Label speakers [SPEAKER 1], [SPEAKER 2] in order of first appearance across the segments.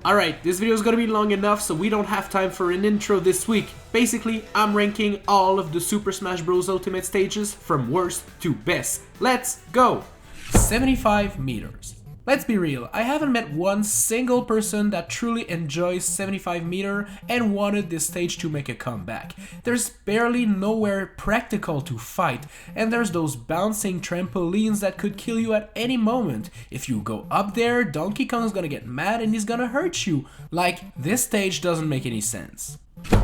[SPEAKER 1] Alright, this video is gonna be long enough so we don't have time for an intro this week. Basically, I'm ranking all of the Super Smash Bros. Ultimate stages from worst to best. Let's go! 75 meters. Let's be real, I haven't met one single person that truly enjoys 75 meter and wanted this stage to make a comeback. There's barely nowhere practical to fight, and there's those bouncing trampolines that could kill you at any moment. If you go up there, Donkey Kong's gonna get mad and he's gonna hurt you. Like, this stage doesn't make any sense.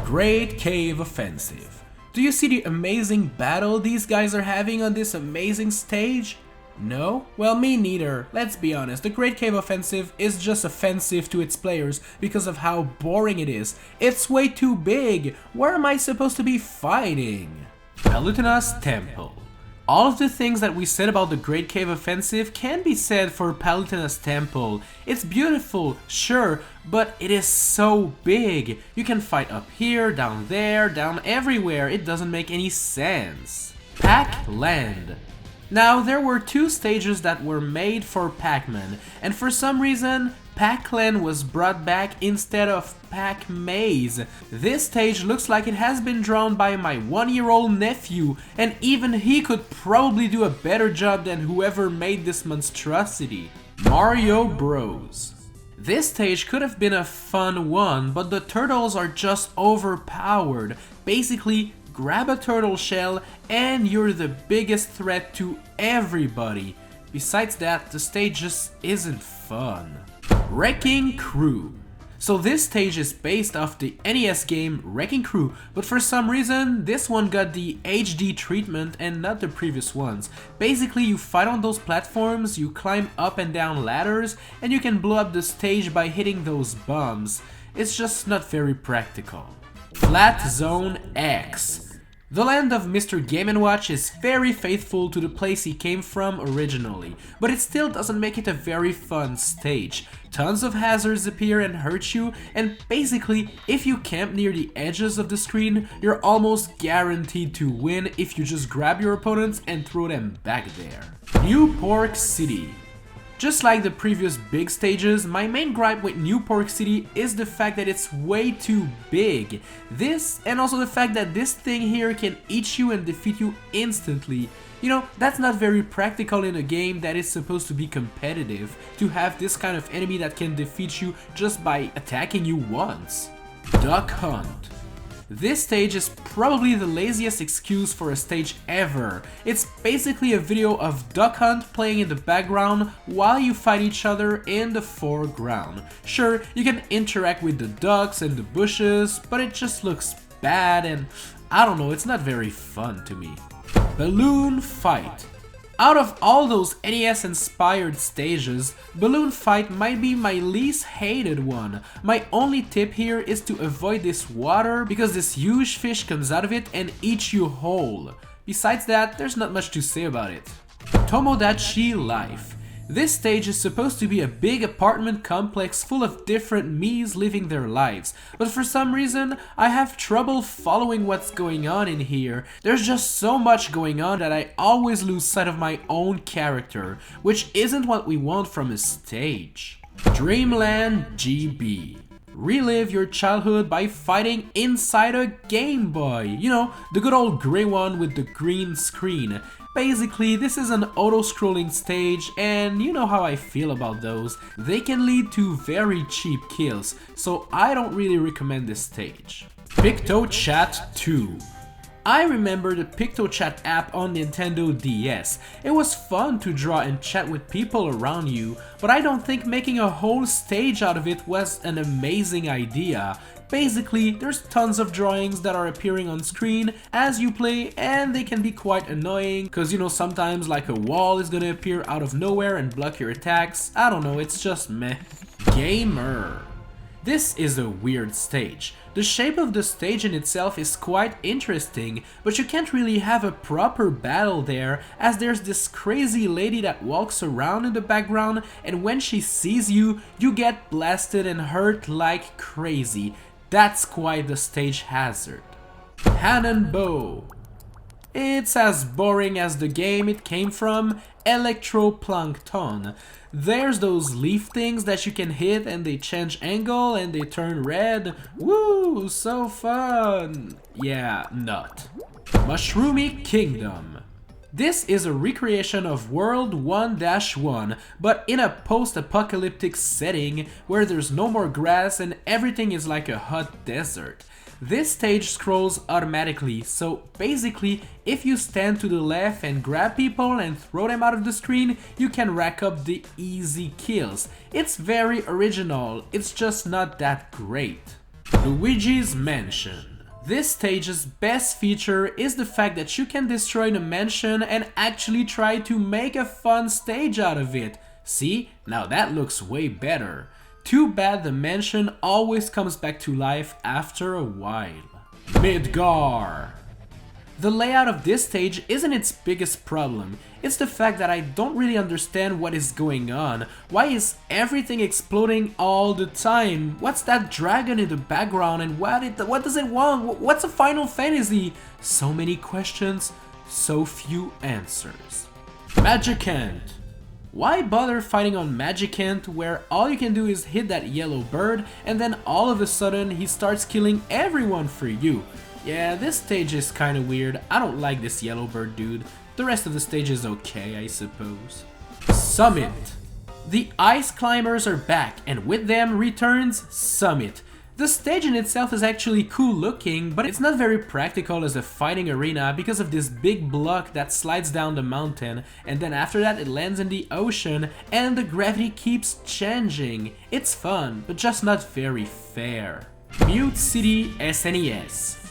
[SPEAKER 1] Great Cave Offensive. Do you see the amazing battle these guys are having on this amazing stage? No? Well, me neither. Let's be honest, the Great Cave Offensive is just offensive to its players because of how boring it is. It's way too big. Where am I supposed to be fighting? Palutena's Temple. All of the things that we said about the Great Cave Offensive can be said for Palutena's Temple. It's beautiful, sure, but it is so big. You can fight up here, down there, down everywhere. It doesn't make any sense. Pac-Land. Now, there were two stages that were made for Pac-Man, and for some reason, Pac-Land was brought back instead of Pac-Maze. This stage looks like it has been drawn by my 1-year-old nephew, and even he could probably do a better job than whoever made this monstrosity. Mario Bros. This stage could have been a fun one, but the turtles are just overpowered. Basically, grab a turtle shell and you're the biggest threat to everybody. Besides that, the stage just isn't fun. Wrecking Crew. So this stage is based off the NES game Wrecking Crew, but for some reason this one got the HD treatment and not the previous ones. Basically, you fight on those platforms, you climb up and down ladders, and you can blow up the stage by hitting those bombs. It's just not very practical. Flat Zone X. The land of Mr. Game & Watch is very faithful to the place he came from originally, but it still doesn't make it a very fun stage. Tons of hazards appear and hurt you, and basically, if you camp near the edges of the screen, you're almost guaranteed to win if you just grab your opponents and throw them back there. Newport City. Just like the previous big stages, my main gripe with Newport City is the fact that it's way too big. This, and also the fact that this thing here can eat you and defeat you instantly. You know, that's not very practical in a game that is supposed to be competitive, to have this kind of enemy that can defeat you just by attacking you once. Duck Hunt. This stage is probably the laziest excuse for a stage ever. It's basically a video of Duck Hunt playing in the background while you fight each other in the foreground. Sure, you can interact with the ducks and the bushes, but it just looks bad and I don't know, it's not very fun to me. Balloon Fight. Out of all those NES-inspired stages, Balloon Fight might be my least hated one. My only tip here is to avoid this water because this huge fish comes out of it and eats you whole. Besides that, there's not much to say about it. Tomodachi Life. This stage is supposed to be a big apartment complex full of different Miis living their lives, but for some reason, I have trouble following what's going on in here. There's just so much going on that I always lose sight of my own character, which isn't what we want from a stage. Dreamland GB. Relive your childhood by fighting inside a Game Boy. You know, the good old gray one with the green screen. Basically, this is an auto-scrolling stage, and you know how I feel about those. They can lead to very cheap kills, so I don't really recommend this stage. PictoChat 2. I remember the PictoChat app on Nintendo DS. It was fun to draw and chat with people around you, but I don't think making a whole stage out of it was an amazing idea. Basically, there's tons of drawings that are appearing on screen as you play, and they can be quite annoying, cause you know, sometimes like a wall is gonna appear out of nowhere and block your attacks. I don't know, it's just meh. Gamer. This is a weird stage. The shape of the stage in itself is quite interesting, but you can't really have a proper battle there, as there's this crazy lady that walks around in the background, and when she sees you, you get blasted and hurt like crazy. That's quite the stage hazard. Cannonball. It's as boring as the game it came from, Electroplankton. There's those leaf things that you can hit and they change angle and they turn red. Woo, so fun! Yeah, not. Mushroomy Kingdom. This is a recreation of World 1-1, but in a post-apocalyptic setting where there's no more grass and everything is like a hot desert. This stage scrolls automatically, so basically if you stand to the left and grab people and throw them out of the screen, you can rack up the easy kills. It's very original, it's just not that great. Luigi's Mansion. This stage's best feature is the fact that you can destroy the mansion and actually try to make a fun stage out of it. See? Now that looks way better. Too bad the mansion always comes back to life after a while. Midgar. The layout of this stage isn't its biggest problem, it's the fact that I don't really understand what is going on. Why is everything exploding all the time? What's that dragon in the background and what does it want? What's a Final Fantasy? So many questions, so few answers. Magicant. Why bother fighting on Magicant where all you can do is hit that yellow bird and then all of a sudden he starts killing everyone for you? Yeah, this stage is kinda weird. I don't like this yellow bird dude. The rest of the stage is okay, I suppose. Summit. The ice climbers are back and with them returns Summit. The stage in itself is actually cool looking, but it's not very practical as a fighting arena because of this big block that slides down the mountain and then after that it lands in the ocean and the gravity keeps changing. It's fun, but just not very fair. Mute City SNES.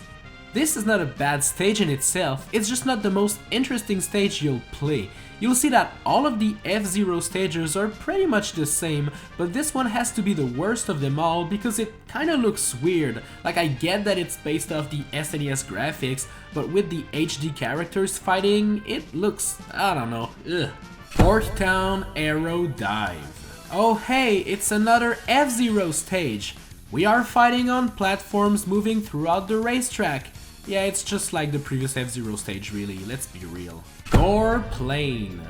[SPEAKER 1] This is not a bad stage in itself, it's just not the most interesting stage you'll play. You'll see that all of the F-Zero stages are pretty much the same, but this one has to be the worst of them all because it kinda looks weird. Like, I get that it's based off the SNES graphics, but with the HD characters fighting, it looks, I don't know, ugh. Port Town Aero Dive. Oh hey, it's another F-Zero stage. We are fighting on platforms moving throughout the racetrack. Yeah, it's just like the previous F-Zero stage really, let's be real. Gore Plane.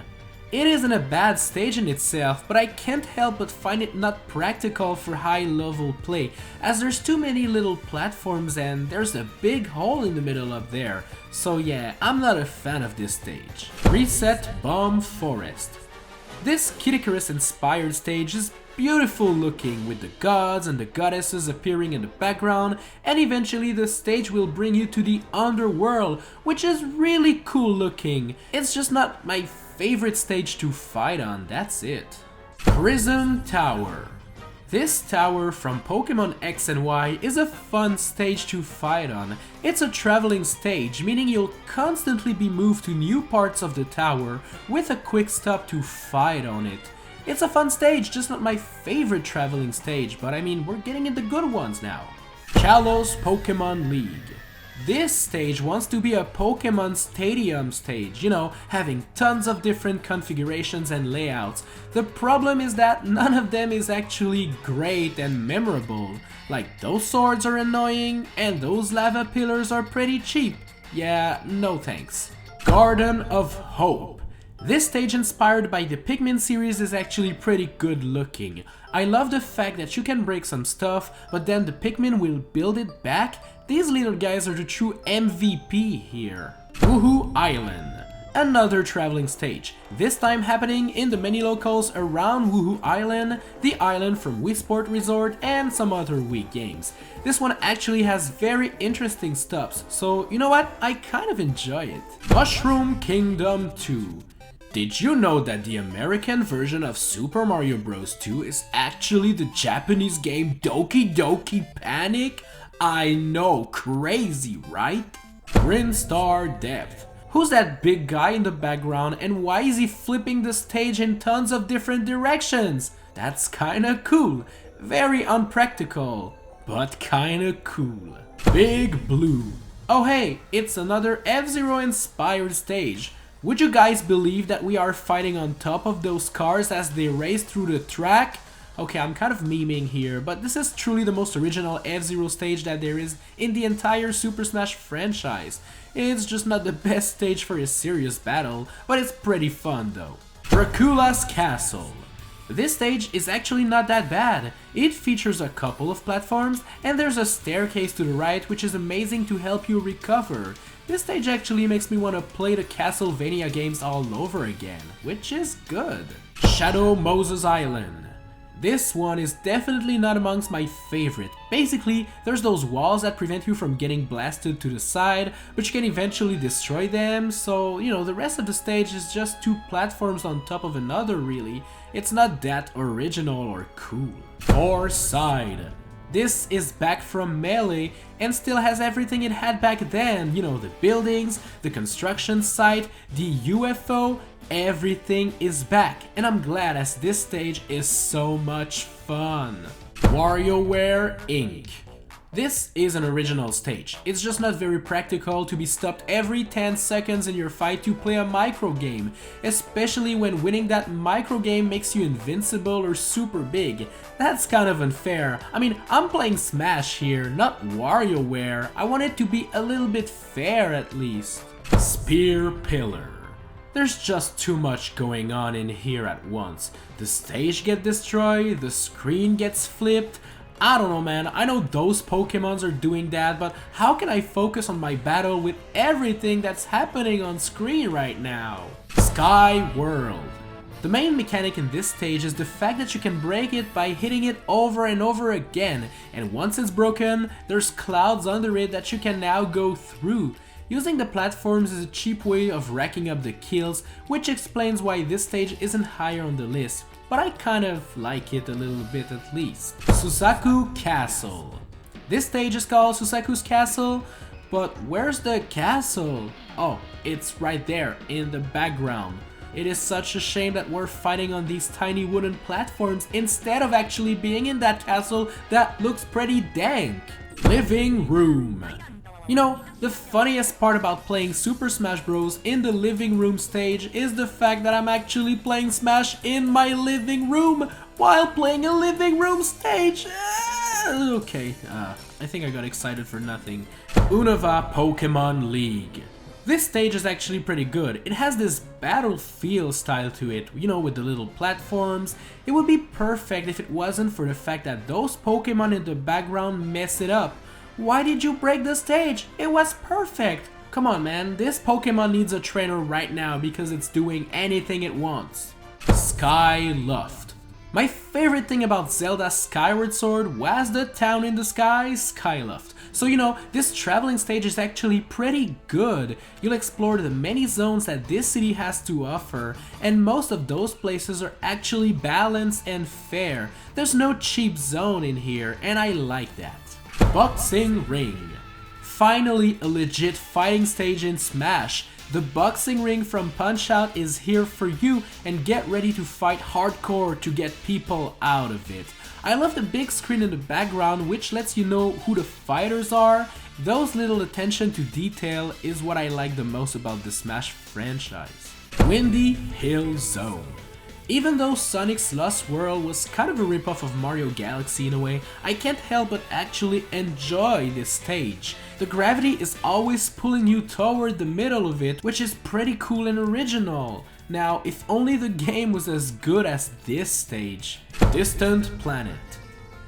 [SPEAKER 1] It isn't a bad stage in itself, but I can't help but find it not practical for high level play, as there's too many little platforms and there's a big hole in the middle up there. So yeah, I'm not a fan of this stage. Reset Bomb Forest. This Kid Icarus inspired stage is beautiful looking with the gods and the goddesses appearing in the background, and eventually the stage will bring you to the underworld, which is really cool looking. It's just not my favorite stage to fight on, that's it. Prism Tower. This tower from Pokemon X and Y is a fun stage to fight on. It's a traveling stage, meaning you'll constantly be moved to new parts of the tower with a quick stop to fight on it. It's a fun stage, just not my favorite traveling stage, but I mean, we're getting into good ones now. Kalos Pokemon League. This stage wants to be a Pokemon Stadium stage, you know, having tons of different configurations and layouts. The problem is that none of them is actually great and memorable. Like, those swords are annoying, and those lava pillars are pretty cheap. Yeah, no thanks. Garden of Hope. This stage inspired by the Pikmin series is actually pretty good looking. I love the fact that you can break some stuff, but then the Pikmin will build it back. These little guys are the true MVP here. Woohoo Island. Another traveling stage, this time happening in the many locals around Woohoo Island, the island from Wii Sport Resort and some other Wii games. This one actually has very interesting stops, so you know what, I kind of enjoy it. Mushroom Kingdom 2. Did you know that the American version of Super Mario Bros. 2 is actually the Japanese game Doki Doki Panic? I know, crazy, right? BRINSTAR Depth. Who's that big guy in the background and why is he flipping the stage in tons of different directions? That's kinda cool. Very unpractical, but kinda cool. Big Blue. Oh hey, it's another F-Zero inspired stage. Would you guys believe that we are fighting on top of those cars as they race through the track? Okay, I'm kind of memeing here, but this is truly the most original F-Zero stage that there is in the entire Super Smash franchise. It's just not the best stage for a serious battle, but it's pretty fun though. Dracula's Castle. This stage is actually not that bad. It features a couple of platforms and there's a staircase to the right which is amazing to help you recover. This stage actually makes me want to play the Castlevania games all over again, which is good. Shadow Moses Island. This one is definitely not amongst my favorite. Basically, there's those walls that prevent you from getting blasted to the side, but you can eventually destroy them, so, you know, the rest of the stage is just two platforms on top of another really. It's not that original or cool. Or Side. This is back from Melee and still has everything it had back then, you know, the buildings, the construction site, the UFO, everything is back, and I'm glad as this stage is so much fun. WarioWare Inc. This is an original stage. It's just not very practical to be stopped every 10 seconds in your fight to play a micro game, especially when winning that micro game makes you invincible or super big. That's kind of unfair. I mean, I'm playing Smash here, not WarioWare. I want it to be a little bit fair at least. Spear Pillar. There's just too much going on in here at once. The stage gets destroyed, the screen gets flipped. I don't know, man, I know those Pokemons are doing that, but how can I focus on my battle with everything that's happening on screen right now? Sky World. The main mechanic in this stage is the fact that you can break it by hitting it over and over again, and once it's broken, there's clouds under it that you can now go through. Using the platforms is a cheap way of racking up the kills, which explains why this stage isn't higher on the list, but I kind of like it a little bit at least. Suzaku Castle. This stage is called Suzaku's Castle, but where's the castle? Oh, it's right there in the background. It is such a shame that we're fighting on these tiny wooden platforms instead of actually being in that castle that looks pretty dank. Living Room. You know, the funniest part about playing Super Smash Bros. In the living room stage is the fact that I'm actually playing Smash in my living room while playing a living room stage. Okay, I think I got excited for nothing. Unova Pokemon League. This stage is actually pretty good. It has this battlefield style to it, you know, with the little platforms. It would be perfect if it wasn't for the fact that those Pokemon in the background mess it up. Why did you break the stage? It was perfect! Come on, man, this Pokemon needs a trainer right now because it's doing anything it wants. Skyloft. My favorite thing about Zelda Skyward Sword was the town in the sky, Skyloft. So you know, this traveling stage is actually pretty good. You'll explore the many zones that this city has to offer, and most of those places are actually balanced and fair. There's no cheap zone in here, and I like that. Boxing Ring. Finally a legit fighting stage in Smash. The boxing ring from Punch-Out is here for you, and get ready to fight hardcore to get people out of it. I love the big screen in the background which lets you know who the fighters are. Those little attention to detail is what I like the most about the Smash franchise. Windy Hill Zone. Even though Sonic's Lost World was kind of a ripoff of Mario Galaxy in a way, I can't help but actually enjoy this stage. The gravity is always pulling you toward the middle of it, which is pretty cool and original. Now, if only the game was as good as this stage. Distant Planet.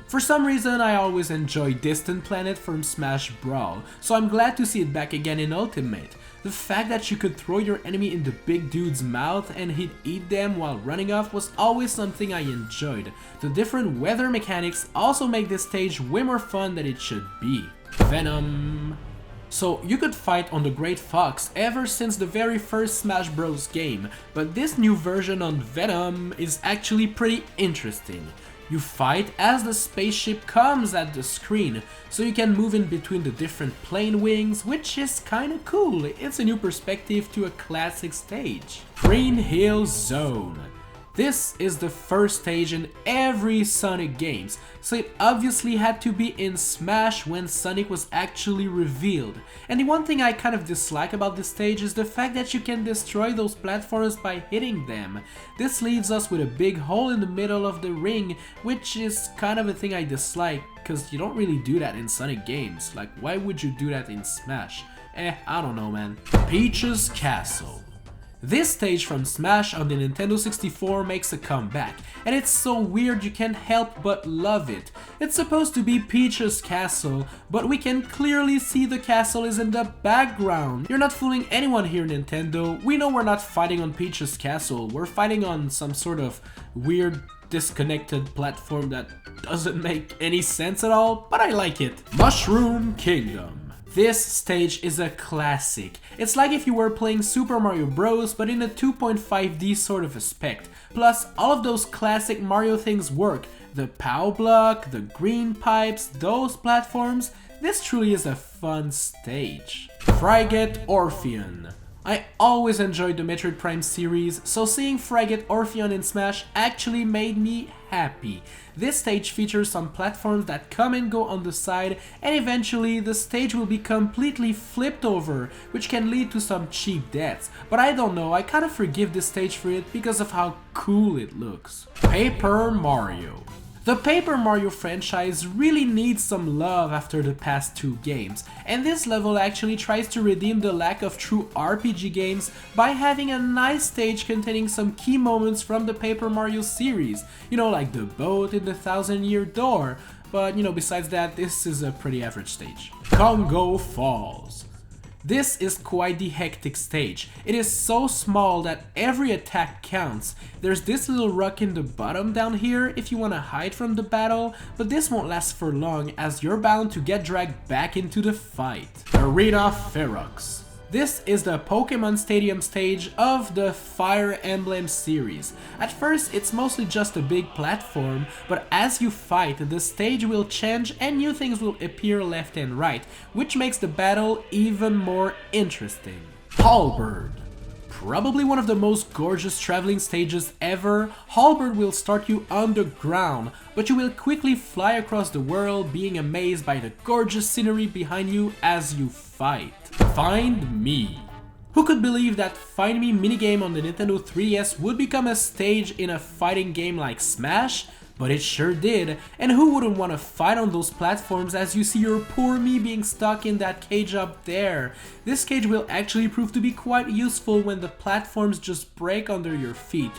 [SPEAKER 1] For some reason, I always enjoy Distant Planet from Smash Brawl, so I'm glad to see it back again in Ultimate. The fact that you could throw your enemy in the big dude's mouth and he'd eat them while running off was always something I enjoyed. The different weather mechanics also make this stage way more fun than it should be. Venom. So you could fight on the Great Fox ever since the very first Smash Bros game, but this new version on Venom is actually pretty interesting. You fight as the spaceship comes at the screen, so you can move in between the different plane wings, which is kinda cool. It's a new perspective to a classic stage. Green Hill Zone. This is the first stage in every Sonic games, so it obviously had to be in Smash when Sonic was actually revealed. And the one thing I kind of dislike about this stage is the fact that you can destroy those platforms by hitting them. This leaves us with a big hole in the middle of the ring, which is kind of a thing I dislike, because you don't really do that in Sonic games. Like, why would you do that in Smash? I don't know, man. Peach's Castle. This stage from Smash on the Nintendo 64 makes a comeback, and it's so weird you can't help but love it. It's supposed to be Peach's castle, but we can clearly see the castle is in the background. You're not fooling anyone here, Nintendo. We know we're not fighting on Peach's castle, we're fighting on some sort of weird disconnected platform that doesn't make any sense at all, but I like it. Mushroom Kingdom. This stage is a classic. It's like if you were playing Super Mario Bros. But in a 2.5D sort of aspect. Plus, all of those classic Mario things work. The POW block, the green pipes, those platforms. This truly is a fun stage. Frigate Orpheon. I always enjoyed the Metroid Prime series, so seeing Frigate Orpheon in Smash actually made me happy. This stage features some platforms that come and go on the side, and eventually the stage will be completely flipped over, which can lead to some cheap deaths. But I don't know, I kinda forgive this stage for it because of how cool it looks. Paper Mario. The Paper Mario franchise really needs some love after the past two games, and this level actually tries to redeem the lack of true RPG games by having a nice stage containing some key moments from the Paper Mario series, you know, like the boat in the Thousand-Year Door, but you know, besides that, this is a pretty average stage. Congo Falls. This is quite the hectic stage. It is so small that every attack counts. There's this little rock in the bottom down here if you want to hide from the battle, but this won't last for long as you're bound to get dragged back into the fight. Arena Ferox. This is the Pokemon Stadium stage of the Fire Emblem series. At first it's mostly just a big platform, but as you fight the stage will change and new things will appear left and right, which makes the battle even more interesting. Halberd. Probably one of the most gorgeous traveling stages ever, Halberd will start you underground, but you will quickly fly across the world being amazed by the gorgeous scenery behind you as you fight. Find Me. Who could believe that Find Me minigame on the Nintendo 3DS would become a stage in a fighting game like Smash? But it sure did, and who wouldn't want to fight on those platforms as you see your poor me being stuck in that cage up there. This cage will actually prove to be quite useful when the platforms just break under your feet.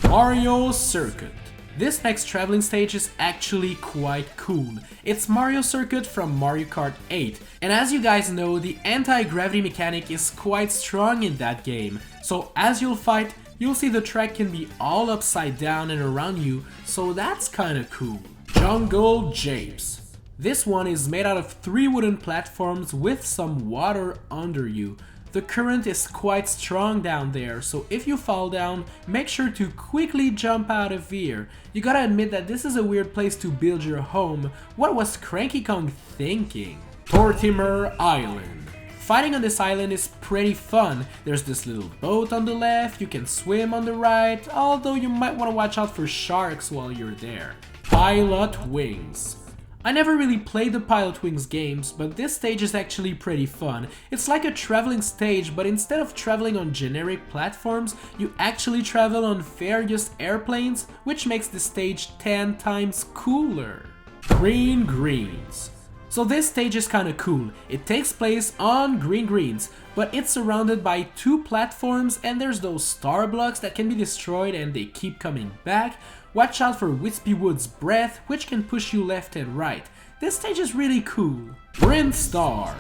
[SPEAKER 1] Mario Circuit. This next traveling stage is actually quite cool. It's Mario Circuit from Mario Kart 8, and as you guys know, the anti-gravity mechanic is quite strong in that game. So as you'll fight, you'll see the track can be all upside down and around you, so that's kinda cool. Jungle Japes. This one is made out of 3 wooden platforms with some water under you. The current is quite strong down there, so if you fall down, make sure to quickly jump out of here. You gotta admit that this is a weird place to build your home. What was Cranky Kong thinking? Tortimer Island. Fighting on this island is pretty fun. There's this little boat on the left, you can swim on the right, although you might want to watch out for sharks while you're there. Pilot Wings. I never really played the Pilot Wings games, but this stage is actually pretty fun. It's like a traveling stage, but instead of traveling on generic platforms, you actually travel on various airplanes, which makes the stage 10 times cooler. Green Greens. So this stage is kinda cool. It takes place on Green Greens, but it's surrounded by 2 platforms and there's those star blocks that can be destroyed and they keep coming back. Watch out for Wispy Wood's breath, which can push you left and right. This stage is really cool. BRINSTAR.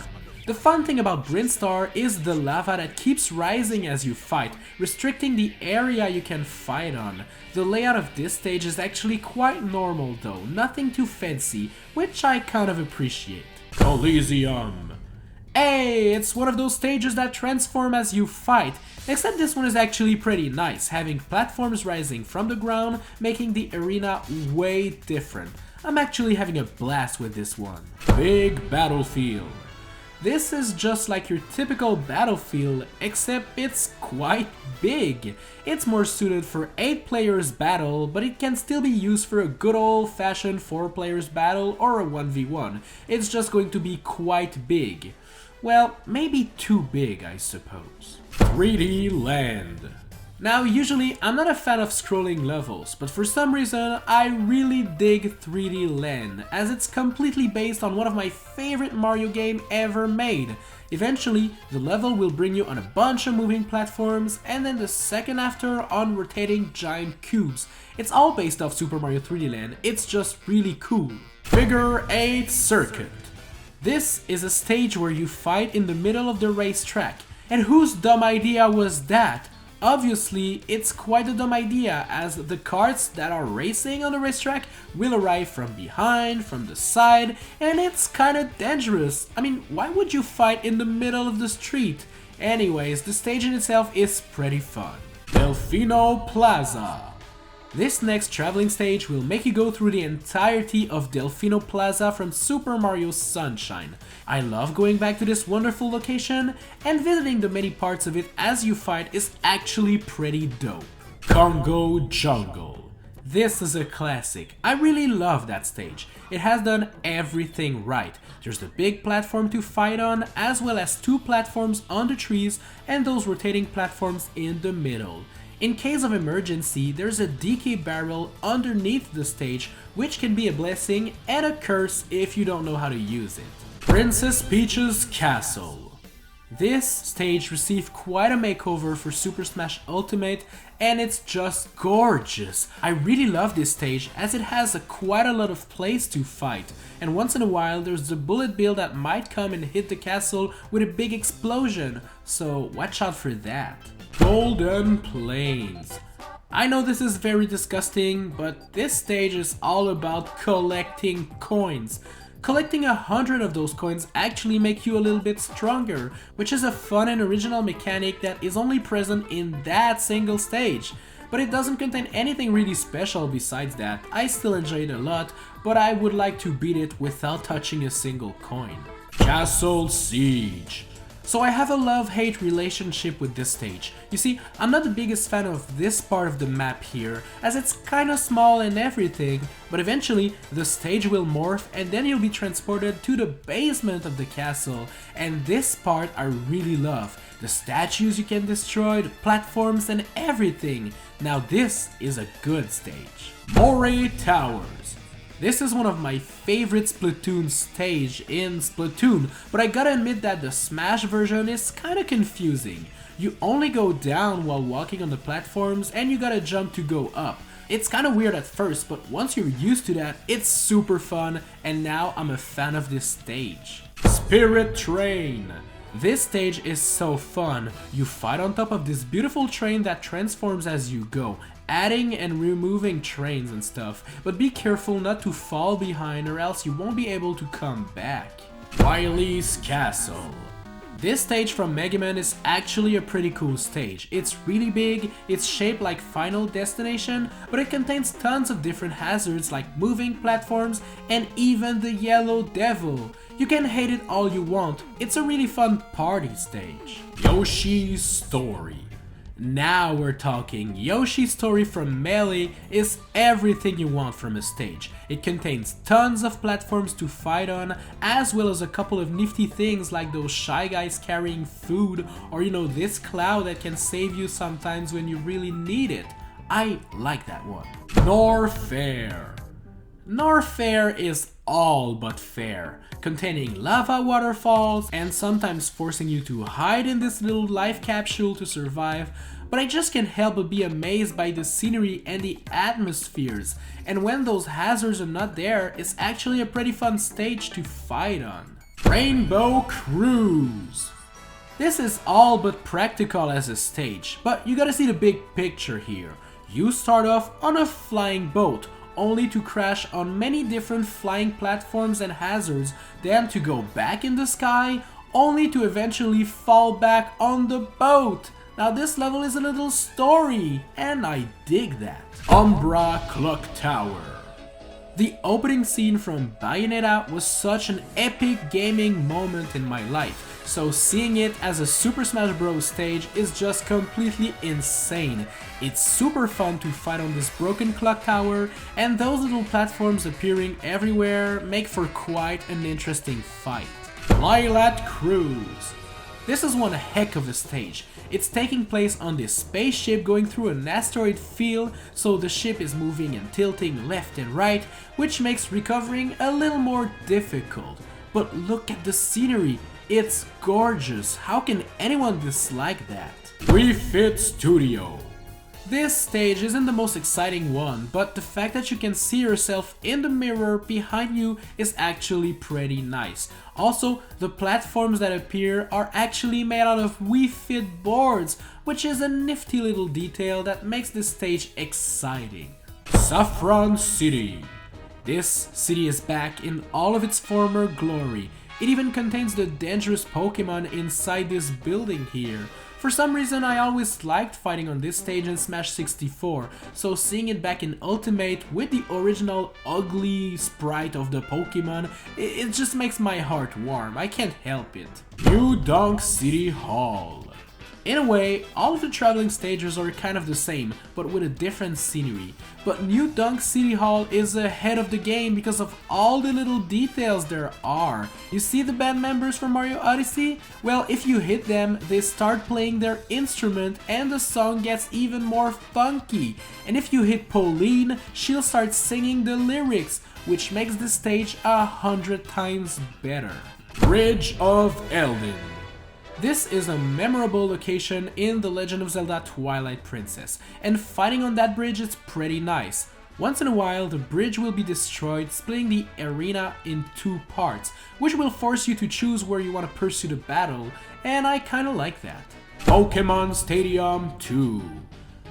[SPEAKER 1] The fun thing about BRINSTAR is the lava that keeps rising as you fight, restricting the area you can fight on. The layout of this stage is actually quite normal though, nothing too fancy, which I kind of appreciate. Coliseum. Hey, it's one of those stages that transform as you fight, except this one is actually pretty nice, having platforms rising from the ground, making the arena way different. I'm actually having a blast with this one. Big Battlefield. This is just like your typical battlefield, except it's quite big. It's more suited for 8 players battle, but it can still be used for a good old-fashioned 4 players battle or a 1v1. It's just going to be quite big. Well, maybe too big, I suppose. 3D land. Now, usually I'm not a fan of scrolling levels, but for some reason I really dig 3D land, as it's completely based on one of my favorite Mario game ever made. Eventually, the level will bring you on a bunch of moving platforms, and then the second after on rotating giant cubes. It's all based off Super Mario 3D Land, it's just really cool. Figure 8 circuit. This is a stage where you fight in the middle of the racetrack. And whose dumb idea was that? Obviously, it's quite a dumb idea, as the carts that are racing on the racetrack will arrive from behind, from the side, and it's kinda dangerous. I mean, why would you fight in the middle of the street? Anyways, the stage in itself is pretty fun. DELFINO PLAZA. This next traveling stage will make you go through the entirety of DELFINO PLAZA from Super Mario Sunshine. I love going back to this wonderful location, and visiting the many parts of it as you fight is actually pretty dope. Congo Jungle. This is a classic. I really love that stage. It has done everything right. There's the big platform to fight on, as well as 2 platforms on the trees and those rotating platforms in the middle. In case of emergency, there's a DK barrel underneath the stage, which can be a blessing and a curse if you don't know how to use it. Princess Peach's Castle. This stage received quite a makeover for Super Smash Ultimate, and it's just gorgeous. I really love this stage as it has quite a lot of place to fight, and once in a while there's the bullet bill that might come and hit the castle with a big explosion, so watch out for that. Golden Plains. I know this is very disgusting, but this stage is all about collecting coins. Collecting 100 of those coins actually make you a little bit stronger, which is a fun and original mechanic that is only present in that single stage. But it doesn't contain anything really special besides that. I still enjoy it a lot, but I would like to beat it without touching a single coin. Castle Siege. So I have a love-hate relationship with this stage. You see, I'm not the biggest fan of this part of the map here, as it's kinda small and everything, but eventually the stage will morph and then you'll be transported to the basement of the castle, and this part I really love. The statues you can destroy, the platforms and everything. Now this is a good stage. Moray Towers. This is one of my favorite Splatoon stage in Splatoon, but I gotta admit that the Smash version is kinda confusing. You only go down while walking on the platforms and you gotta jump to go up. It's kinda weird at first, but once you're used to that, it's super fun, and now I'm a fan of this stage. Spirit Train. This stage is so fun. You fight on top of this beautiful train that transforms as you go, adding and removing trains and stuff, but be careful not to fall behind or else you won't be able to come back. Wily's Castle. This stage from Mega Man is actually a pretty cool stage. It's really big, it's shaped like Final Destination, but it contains tons of different hazards like moving platforms and even the Yellow Devil. You can hate it all you want, it's a really fun party stage. Yoshi's Story. Now we're talking. Yoshi's Story from Melee is everything you want from a stage. It contains tons of platforms to fight on, as well as a couple of nifty things like those shy guys carrying food, or you know, this cloud that can save you sometimes when you really need it. I like that one. Norfair. Norfair is all but fair, containing lava waterfalls and sometimes forcing you to hide in this little life capsule to survive, but I just can't help but be amazed by the scenery and the atmospheres, and when those hazards are not there, it's actually a pretty fun stage to fight on. Rainbow Cruise. This is all but practical as a stage, but you gotta see the big picture here. You start off on a flying boat, only to crash on many different flying platforms and hazards, then to go back in the sky, only to eventually fall back on the boat. Now this level is a little story, and I dig that. Umbra Clock Tower. The opening scene from Bayonetta was such an epic gaming moment in my life, so seeing it as a Super Smash Bros. Stage is just completely insane. It's super fun to fight on this broken clock tower, and those little platforms appearing everywhere make for quite an interesting fight. Lilat Cruise. This is one heck of a stage. It's taking place on this spaceship going through an asteroid field, so the ship is moving and tilting left and right, which makes recovering a little more difficult. But look at the scenery, it's gorgeous. How can anyone dislike that? Refit Studio. This stage isn't the most exciting one, but the fact that you can see yourself in the mirror behind you is actually pretty nice. Also, the platforms that appear are actually made out of Wii Fit boards, which is a nifty little detail that makes this stage exciting. Saffron City. This city is back in all of its former glory. It even contains the dangerous Pokemon inside this building here. For some reason, I always liked fighting on this stage in Smash 64, so seeing it back in Ultimate with the original ugly sprite of the Pokemon, it just makes my heart warm, I can't help it. New Donk City Hall. In a way, all of the traveling stages are kind of the same, but with a different scenery. But New Donk City Hall is ahead of the game because of all the little details there are. You see the band members from Mario Odyssey? Well, if you hit them, they start playing their instrument and the song gets even more funky. And if you hit Pauline, she'll start singing the lyrics, which makes the stage 100 times better. Bridge of Eldin. This is a memorable location in The Legend of Zelda Twilight Princess, and fighting on that bridge is pretty nice. Once in a while, the bridge will be destroyed, splitting the arena in two parts, which will force you to choose where you want to pursue the battle, and I kinda like that. Pokemon Stadium 2.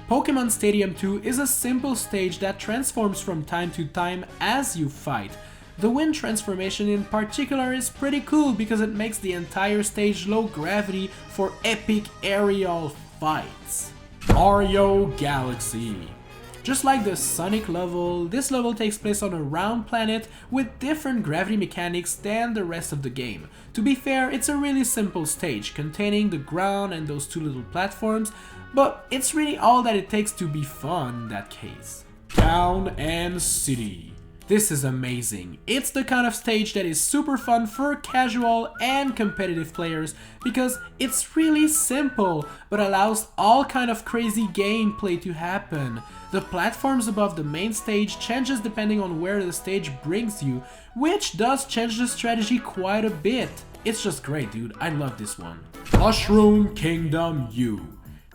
[SPEAKER 1] Pokemon Stadium 2 is a simple stage that transforms from time to time as you fight. The wind transformation in particular is pretty cool because it makes the entire stage low gravity for epic aerial fights. Mario Galaxy. Just like the Sonic level, this level takes place on a round planet with different gravity mechanics than the rest of the game. To be fair, it's a really simple stage containing the ground and those two little platforms, but it's really all that it takes to be fun in that case. Town and City. This is amazing. It's the kind of stage that is super fun for casual and competitive players because it's really simple but allows all kind of crazy gameplay to happen. The platforms above the main stage changes depending on where the stage brings you, which does change the strategy quite a bit. It's just great, dude. I love this one. Mushroom Kingdom U.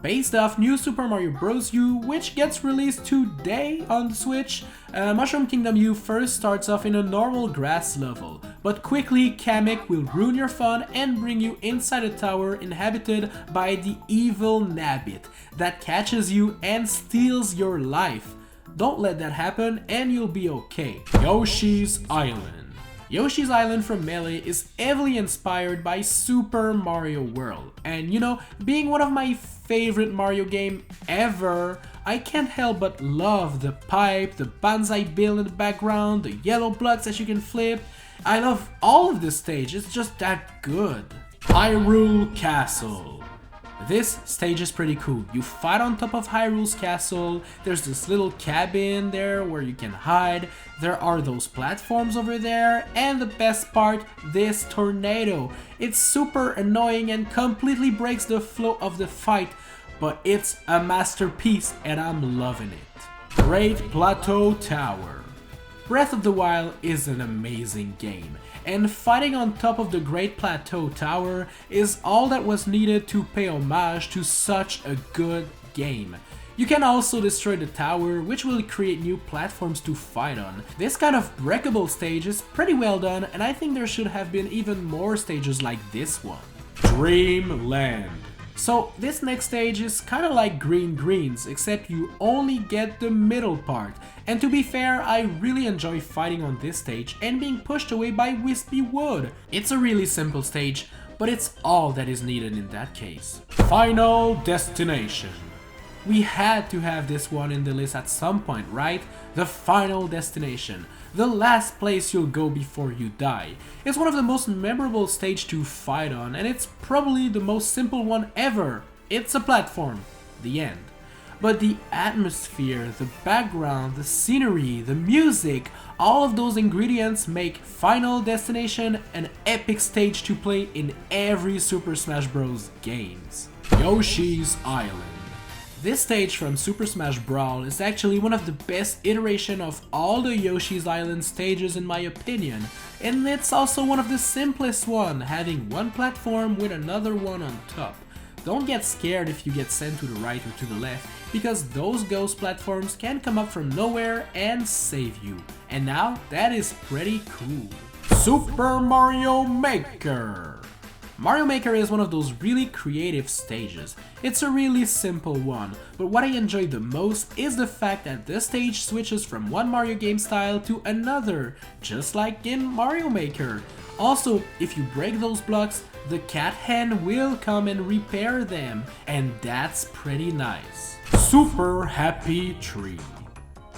[SPEAKER 1] Based off New Super Mario Bros. U, which gets released today on the Switch, Mushroom Kingdom U first starts off in a normal grass level, but quickly Kamek will ruin your fun and bring you inside a tower inhabited by the evil Nabbit that catches you and steals your life. Don't let that happen and you'll be okay. Yoshi's Island. Yoshi's Island from Melee is heavily inspired by Super Mario World, and you know, being one of my favorite Mario game ever, I can't help but love the pipe, the banzai bill in the background, the yellow blocks that you can flip. I love all of this stage, it's just that good. Hyrule Castle. This stage is pretty cool. You fight on top of Hyrule's castle, there's this little cabin there where you can hide, there are those platforms over there, and the best part, this tornado. It's super annoying and completely breaks the flow of the fight, but it's a masterpiece and I'm loving it. Great Plateau Tower. Breath of the Wild is an amazing game, and fighting on top of the Great Plateau Tower is all that was needed to pay homage to such a good game. You can also destroy the tower, which will create new platforms to fight on. This kind of breakable stage is pretty well done, and I think there should have been even more stages like this one. Dreamland. So this next stage is kinda like Green Greens, except you only get the middle part. And to be fair, I really enjoy fighting on this stage and being pushed away by Wispy Wood. It's a really simple stage, but it's all that is needed in that case. Final Destination. we had to have this one in the list at some point, right? The final destination. The last place you'll go before you die. It's one of the most memorable stages to fight on, and it's probably the most simple one ever. It's a platform. The end. But the atmosphere, the background, the scenery, the music, all of those ingredients make Final Destination an epic stage to play in every Super Smash Bros. Games. Yoshi's Island. This stage from Super Smash Brawl is actually one of the best iteration of all the Yoshi's Island stages in my opinion, and it's also one of the simplest one, having one platform with another one on top. Don't get scared if you get sent to the right or to the left, because those ghost platforms can come up from nowhere and save you. And now, that is pretty cool. Super Mario Maker. Mario Maker is one of those really creative stages. It's a really simple one, but what I enjoy the most is the fact that this stage switches from one Mario game style to another, just like in Mario Maker. Also, if you break those blocks, the cat hand will come and repair them, and that's pretty nice. Super Happy Tree.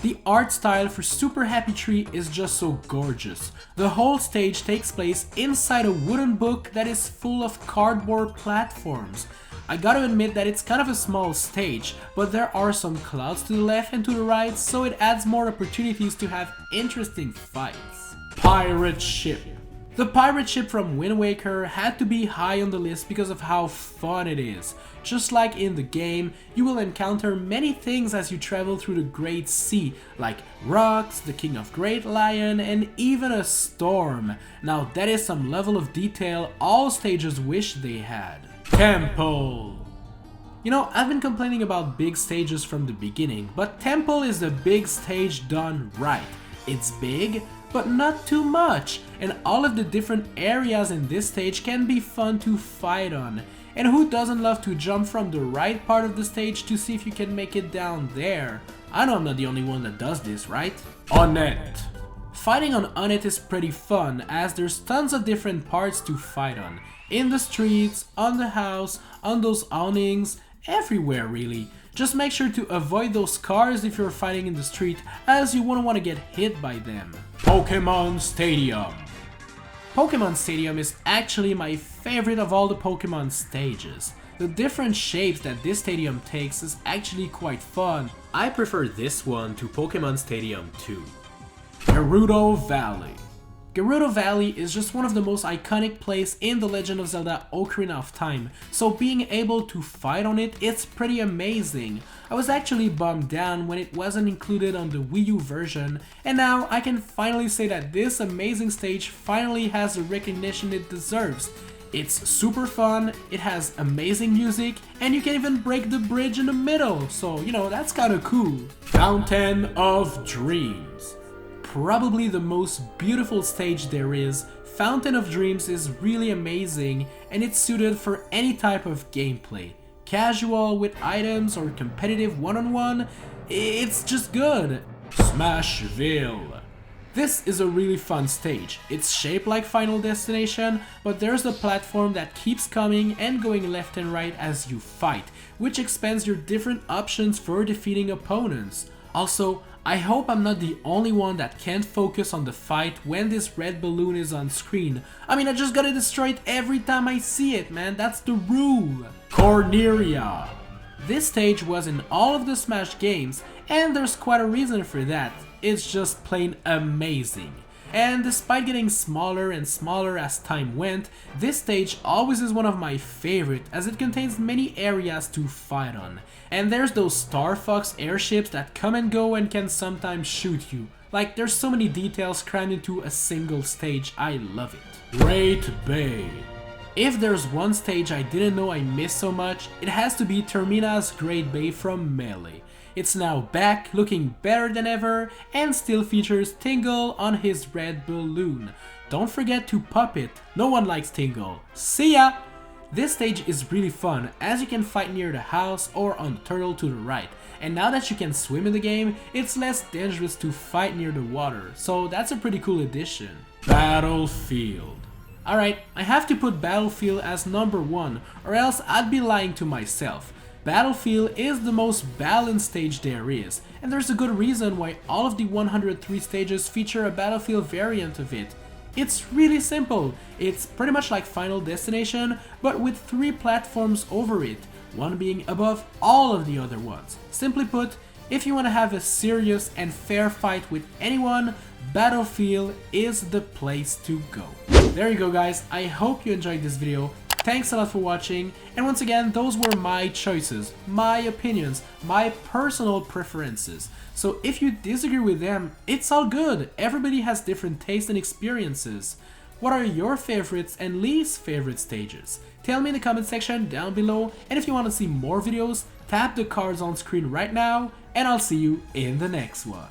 [SPEAKER 1] The art style for Super Happy Tree is just so gorgeous. The whole stage takes place inside a wooden book that is full of cardboard platforms. I gotta admit that it's kind of a small stage, but there are some clouds to the left and to the right, so it adds more opportunities to have interesting fights. Pirate Ship. The pirate ship from Wind Waker had to be high on the list because of how fun it is. Just like in the game, you will encounter many things as you travel through the Great Sea, like rocks, the King of Great Lion, and even a storm. Now that is some level of detail all stages wish they had. Temple. You know, I've been complaining about big stages from the beginning, but Temple is the big stage done right. It's big, but not too much, and all of the different areas in this stage can be fun to fight on. And who doesn't love to jump from the right part of the stage to see if you can make it down there? I know I'm not the only one that does this, right? Onett. Fighting on Onett is pretty fun, as there's tons of different parts to fight on. In the streets, on the house, on those awnings, everywhere really. Just make sure to avoid those cars if you're fighting in the street, as you won't want to get hit by them. Pokemon Stadium. Pokemon Stadium is actually my favorite of all the Pokemon stages. The different shapes that this stadium takes is actually quite fun. I prefer this one to Pokemon Stadium 2. Gerudo Valley. Gerudo Valley is just one of the most iconic places in The Legend of Zelda Ocarina of Time, so being able to fight on it, it's pretty amazing. I was actually bummed down when it wasn't included on the Wii U version, and now I can finally say that this amazing stage finally has the recognition it deserves. It's super fun, it has amazing music, and you can even break the bridge in the middle, so you know, that's kinda cool. Fountain of Dreams. Probably the most beautiful stage there is, Fountain of Dreams is really amazing, and it's suited for any type of gameplay. Casual with items or competitive one-on-one, it's just good. Smashville. This is a really fun stage. It's shaped like Final Destination, but there's a platform that keeps coming and going left and right as you fight, which expands your different options for defeating opponents. Also, I hope I'm not the only one that can't focus on the fight when this red balloon is on screen. I mean, I just gotta destroy it every time I see it, man, that's the rule. Corneria. This stage was in all of the Smash games, and there's quite a reason for that. It's just plain amazing. And despite getting smaller and smaller as time went, this stage always is one of my favorite as it contains many areas to fight on. And there's those Star Fox airships that come and go and can sometimes shoot you. Like, there's so many details crammed into a single stage, I love it. Great Bay. If there's one stage I didn't know I missed so much, it has to be Termina's Great Bay from Melee. It's now back, looking better than ever, and still features Tingle on his red balloon. Don't forget to pop it, no one likes Tingle. See ya! This stage is really fun, as you can fight near the house or on the turtle to the right. And now that you can swim in the game, it's less dangerous to fight near the water, so that's a pretty cool addition. Battlefield. Alright, I have to put Battlefield as number 1, or else I'd be lying to myself. Battlefield is the most balanced stage there is, and there's a good reason why all of the 103 stages feature a Battlefield variant of it. It's really simple. It's pretty much like Final Destination, but with 3 platforms over it, one being above all of the other ones. Simply put, if you want to have a serious and fair fight with anyone, Battlefield is the place to go. There you go guys, I hope you enjoyed this video. Thanks a lot for watching, and once again, those were my choices, my opinions, my personal preferences. So if you disagree with them, it's all good. Everybody has different tastes and experiences. What are your favorites and least favorite stages? Tell me in the comment section down below, and if you want to see more videos, tap the cards on screen right now, and I'll see you in the next one.